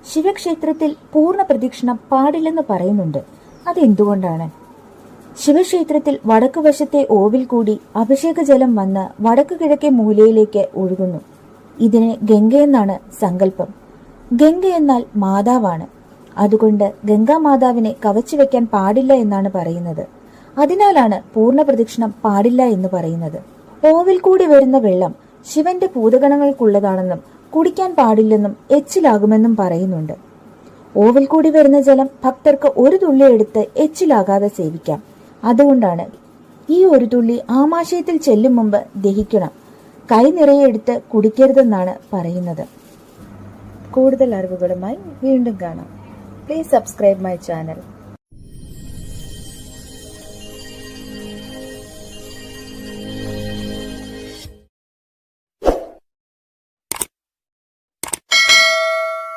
ശിവക്ഷേത്രത്തിൽ പൂർണ്ണ പ്രദക്ഷിണം പാടില്ലെന്ന് പറയുന്നുണ്ട്. അതെന്തുകൊണ്ടാണ്? ശിവക്ഷേത്രത്തിൽ വടക്കുവശത്തെ ഓവിൽ കൂടി അഭിഷേക ജലം വന്ന് വടക്കു കിഴക്കേ മൂലയിലേക്ക് ഒഴുകുന്നു. ഇതിന് ഗംഗയെന്നാണ് സങ്കല്പം. ഗംഗ എന്നാൽ മാതാവാണ്. അതുകൊണ്ട് ഗംഗാമാതാവിനെ കവച്ചു വെക്കാൻ പാടില്ല എന്നാണ് പറയുന്നത്. അതിനാലാണ് പൂർണ്ണ പ്രദക്ഷിണം പാടില്ല എന്ന് പറയുന്നത്. ഓവിൽ കൂടി വരുന്ന വെള്ളം ശിവന്റെ ഭൂതഗണങ്ങൾക്കുള്ളതാണെന്നും കുടിക്കാൻ പാടില്ലെന്നും എച്ചിലാകുമെന്നും പറയുന്നുണ്ട്. ഓവിൽ കൂടി വരുന്ന ജലം ഭക്തർക്ക് ഒരു തുള്ളി എടുത്ത് എച്ചിലാകാതെ സേവിക്കാം. അതുകൊണ്ടാണ് ഈ ഒരു തുള്ളി ആമാശയത്തിൽ ചെല്ലും മുമ്പ് ദഹിക്കണം, കൈ നിറയെ എടുത്ത് കുടിക്കരുതെന്നാണ് പറയുന്നത്. കൂടുതൽ അറിവുകളുമായി വീണ്ടും കാണാം. Please subscribe my channel.